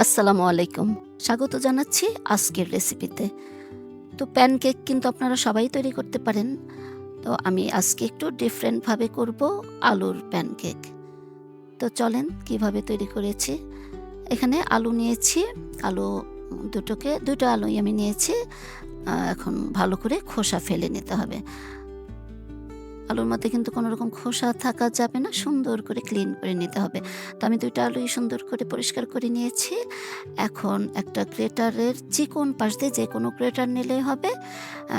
আসসালামু আলাইকুম। স্বাগত জানাচ্ছি আজকের রেসিপিতে। তো প্যানকেক কিন্তু আপনারা সবাই তৈরি করতে পারেন। তো আমি আজকে একটু ডিফারেন্ট ভাবে করব আলুর প্যানকেক। তো চলেন কিভাবে তৈরি করেছি। এখানে আলু নিয়েছি। আলু ২টা আলুই আমি নিয়েছি। এখন ভালো করে খোসা ফেলে নিতে হবে। আলুর মধ্যে কিন্তু কোনো রকম খোসা থাকা যাবে না। সুন্দর করে ক্লিন করে নিতে হবে। তো আমি ২টা আলুই সুন্দর করে পরিষ্কার করে নিয়েছি। এখন একটা গ্রেটারের চিকন পাশ দিয়ে, যেকোনো গ্রেটার নিলেই হবে। আ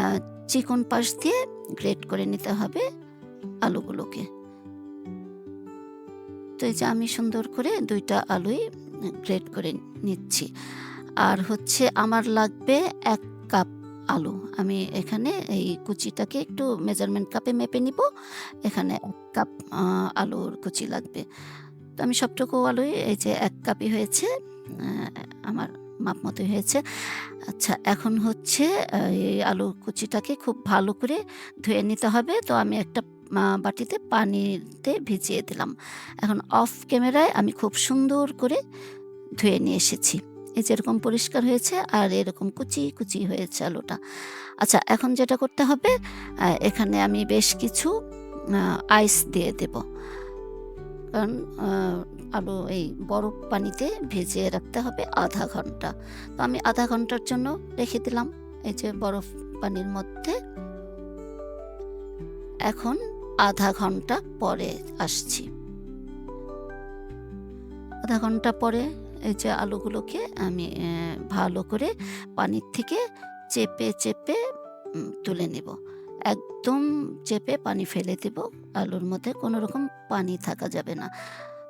চিকন পাশ দিয়ে গ্রেট করে নিতে হবে আলুগুলোকে। তো এই যে আমি সুন্দর করে ২ টা আলুই গ্রেট করে নিচ্ছি। আর হচ্ছে আমার লাগবে ১ কাপ আলু। আমি এখানে এই কুচিটাকে একটু মেজারমেন্ট কাপে মেপে নিব। এখানে ১ কাপ আলুর কুচি লাগবে। তো আমি সবটুকু আলুই এই যে ১ কাপই হয়েছে। আ আমার মাপ মতোই হয়েছে। আচ্ছা, এখন হচ্ছে এই আলু কুচিটাকে খুব ভালো করে ধুয়ে নিতে হবে। তো আমি একটা বাটিতে পানিতে ভিজিয়ে দিলাম। এখন অফ ক্যামেরায় আমি খুব সুন্দর করে ধুয়ে নিয়ে এসেছি। এই যে এরকম পরিষ্কার হয়েছে আর এরকম কুচি, কুচি হয়েছে আলুটা। আচ্ছা, এখন যেটা করতে হবে, এখানে আমি বেশ কিছু আ আইস দিয়ে দেব। কারণ আলু এই বরফ পানিতে ভিজিয়ে রাখতে হবে ০.৫ ঘন্টা। তো আমি ০.৫ ঘন্টার জন্য রেখে দিলাম এই যে বরফ পানির মধ্যে। এখন ০.৫ ঘন্টা পরে আসছি। ০.৫ ঘন্টা পরে এই যে আলুগুলোকে আমি ভালো করে পানির থেকে চেপে, চেপে তুলে নেব। একদম চেপে পানি ফেলে দিব। আলুর মধ্যে কোনো রকম পানি থাকা যাবে না।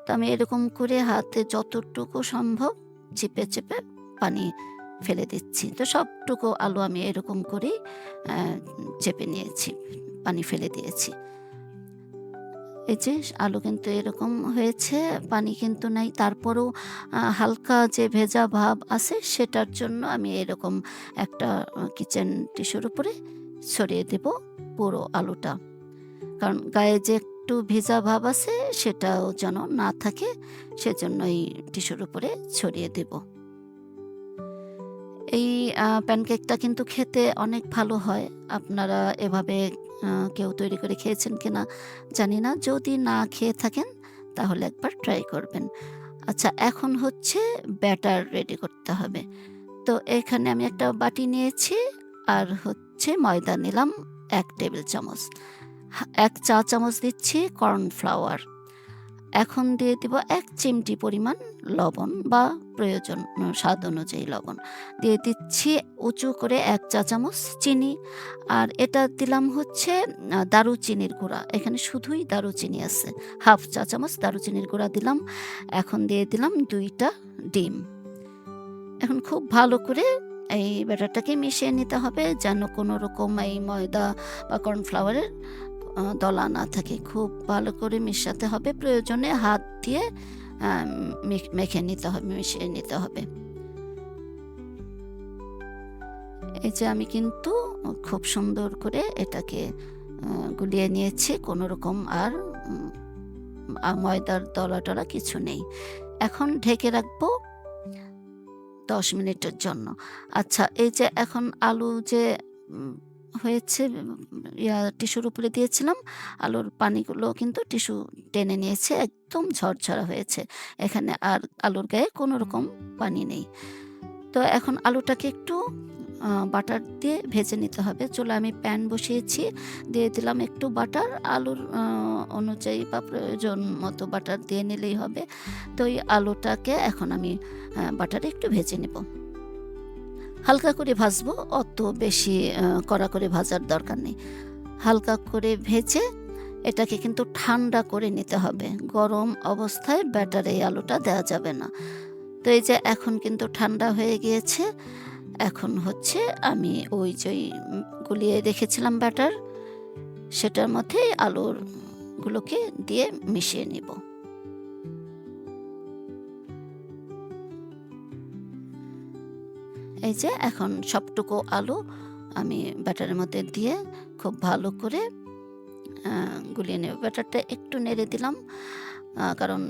তো আমি এরকম করে হাতে যতটুকু সম্ভব চেপে, চেপে পানি ফেলে দিচ্ছি। তো সবটুকু আলু আমি এরকম করেই অ্যা চেপে নিয়েছি। পানি ফেলে দিয়েছি। এই যে আলু কিন্তু এরকম হয়েছে, পানি কিন্তু নাই। তারপরেও হালকা যে ভেজা ভাব আছে সেটার জন্য আমি এরকম একটা কিচেন টিস্যুর উপরে ছড়িয়ে দেব পুরো আলুটা। কারণ গায়ে যে একটু ভেজা ভাব আছে সেটাও যেন না থাকে, সেজন্য এই টিস্যুর উপরে ছড়িয়ে দেব। এই প্যানকেকটা কিন্তু খেতে অনেক ভালো হয়। আপনারা এভাবে আ কেউ তৈরি করে খেয়েছেন কিনা জানি না। যদি না খেয়ে থাকেন তাহলে একবার ট্রাই করবেন। আচ্ছা, এখন হচ্ছে ব্যাটার রেডি করতে হবে। তো এখানে আমি একটা বাটি নিয়েছি আর হচ্ছে ময়দা নিলাম ১ টেবিল চামচ। ১ চা চামচ দিচ্ছি কর্নফ্লাওয়ার। এখন দিয়ে দিব ১ চিমটি পরিমাণ লবণ বা প্রয়োজন স্বাদ অনুযায়ী লবণ। দিয়ে দিচ্ছি উঁচু করে ১ চা চামচ চিনি। আর এটা দিলাম হচ্ছে দারুচিনির গুঁড়া। এখানে শুধুই দারুচিনি আছে। ১/২ চা চামচ দারুচিনির গুঁড়া দিলাম। এখন দিয়ে দিলাম ২ টা ডিম। এখন খুব ভালো করে এই ব্যাটারটাকে মিশিয়ে নিতে হবে যেন কোনো রকম এই ময়দা বা কর্নফ্লাওয়ারের দলা না থাকে। খুব ভালো করে মেশাতে হবে। প্রয়োজনে হাত দিয়ে আ মেখে নিতে হবে, মিশিয়ে নিতে হবে। এই যে আমি কিন্তু খুব সুন্দর করে এটাকে আ গুলিয়ে নিয়েছি। কোনো রকম আর উম ময়দার দলা-টলা কিছু নেই। এখন ঢেকে রাখবো ১০ মিনিটের জন্য। আচ্ছা, এই যে এখন আলু যে উম হয়েছে, টিস্যুর উপরে দিয়েছিলাম, আলুর পানিগুলো কিন্তু টিস্যু টেনে নিয়েছে, একদম ঝরঝরা হয়েছে। এখানে আর আলুর গায়ে কোনো রকম পানি নেই। তো এখন আলুটাকে একটু বাটার দিয়ে ভেজে নিতে হবে। চুলায় আমি প্যান বসিয়েছি, দিয়ে দিলাম একটু বাটার। আলুর অনুযায়ী বা প্রয়োজন মতো বাটার দিয়ে নিলেই হবে। তো এই আলুটাকে এখন আমি বাটারে একটু ভেজে নেব। হালকা করে ভাজবো, অত বেশি কড়া করে ভাজার দরকার নেই। হালকা করে ভেজে এটাকে কিন্তু ঠান্ডা করে নিতে হবে। গরম অবস্থায় ব্যাটারে এই আলুটা দেওয়া যাবে না। তো এই যে এখন কিন্তু ঠান্ডা হয়ে গিয়েছে। এখন হচ্ছে আমি ওই যে গুলিয়ে রেখেছিলাম ব্যাটার, সেটার মধ্যে আলুর গুলোকে দিয়ে মিশিয়ে নিব। এই যে এখন সবটুকু আলু আমি ব্যাটারের মধ্যে দিয়ে খুব ভালো করে আ গুলিয়ে নেব। ব্যাটারটা একটু নেড়ে দিলাম। কারণ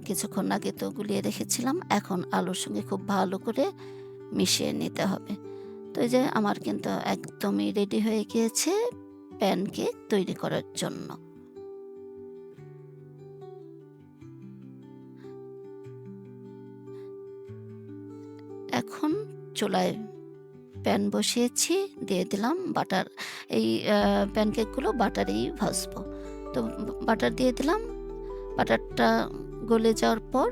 কিছুক্ষণ আগে তো গুলিয়ে রেখেছিলাম। এখন আলুর সঙ্গে খুব ভালো করে মিশিয়ে নিতে হবে। তো এই যে আমার কিন্তু একদমই রেডি হয়ে গিয়েছে প্যানকেক তৈরি করার জন্য। এখন চুলায় প্যান বসিয়েছি, দিয়ে দিলাম বাটার। এই প্যানকেকগুলো বাটারেই ভাজবো। তো বাটার দিয়ে দিলাম। বাটারটা গলে যাওয়ার পর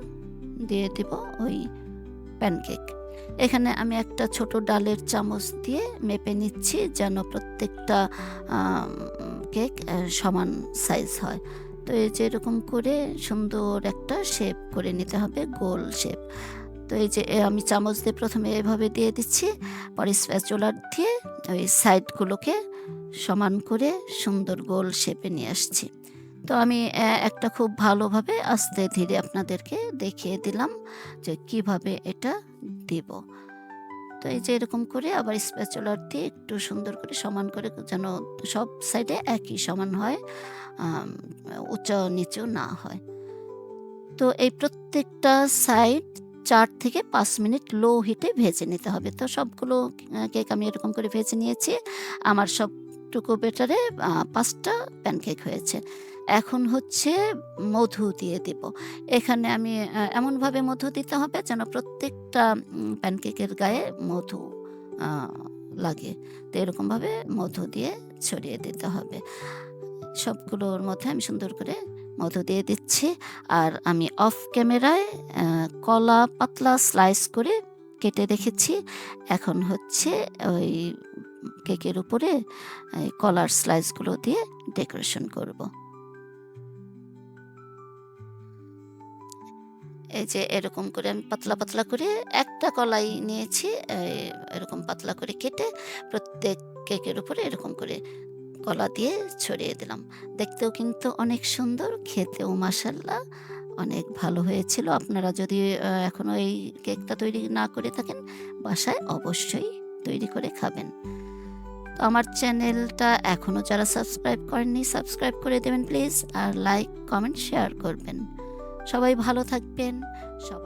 দিয়ে দিব ওই প্যানকেক। এখানে আমি একটা ছোট ডালের চামচ দিয়ে মেপে নিচ্ছি যেন প্রত্যেকটা আম কেক সমান সাইজ হয়। তো এই যে এরকম করে সুন্দর একটা শেপ করে নিতে হবে, গোল শেপ। তো এই যে আমি চামচ দিয়ে প্রথমে এভাবে দিয়ে দিচ্ছি, পরে স্প্যাচুলার দিয়ে ওই সাইডগুলোকে সমান করে সুন্দর গোল শেপে নিয়ে আসছি। তো আমি একটা খুব ভালোভাবে আস্তে ধীরে আপনাদেরকে দেখিয়ে দিলাম যে কিভাবে এটা দিব। তো এই যে এরকম করে আবার স্প্যাচুলার দিয়ে একটু সুন্দর করে সমান করে যেন সব সাইডে একই সমান হয়, আম উঁচা নিচু না হয়। তো এই প্রত্যেকটা সাইড ৪ থেকে ৫ মিনিট লো হিটে ভেজে নিতে হবে। তো সবগুলো কেক আমি এরকম করে ভেজে নিয়েছি। আমার সবটুকু ব্যাটারে ৫ টা প্যানকেক হয়েছে। এখন হচ্ছে মধু দিয়ে দিব। এখানে আমি এমনভাবে মধু দিতে হবে যেন প্রত্যেকটা প্যানকেকের গায়ে মধু আ লাগে। তো এরকমভাবে মধু দিয়ে ছড়িয়ে দিতে হবে। সবগুলোর মধ্যে আমি সুন্দর করে মধু দিয়ে দিচ্ছি। আর আমি অফ ক্যামেরায় কলা পাতলা স্লাইস করে কেটে রেখেছি। এখন হচ্ছে ওই কেকের উপরে এই কলার স্লাইসগুলো দিয়ে ডেকোরেশন করব। এই যে এরকম করে আমি পাতলা, পাতলা করে একটা কলাই নিয়েছি। এরকম পাতলা করে কেটে প্রত্যেক কেকের উপরে এরকম করে কলা দিয়ে ছড়িয়ে দিলাম। দেখতেও কিন্তু অনেক সুন্দর, খেতেও মাশাআল্লাহ অনেক ভালো হয়েছিল। আপনারা যদি এখনো এই কেকটা তৈরি না করে থাকেন, বাসায় অবশ্যই তৈরি করে খাবেন। তো আমার চ্যানেলটা এখনো যারা সাবস্ক্রাইব করেননি, সাবস্ক্রাইব করে দেবেন প্লিজ। আর লাইক, কমেন্ট, শেয়ার করবেন। সবাই ভালো থাকবেন। সবাই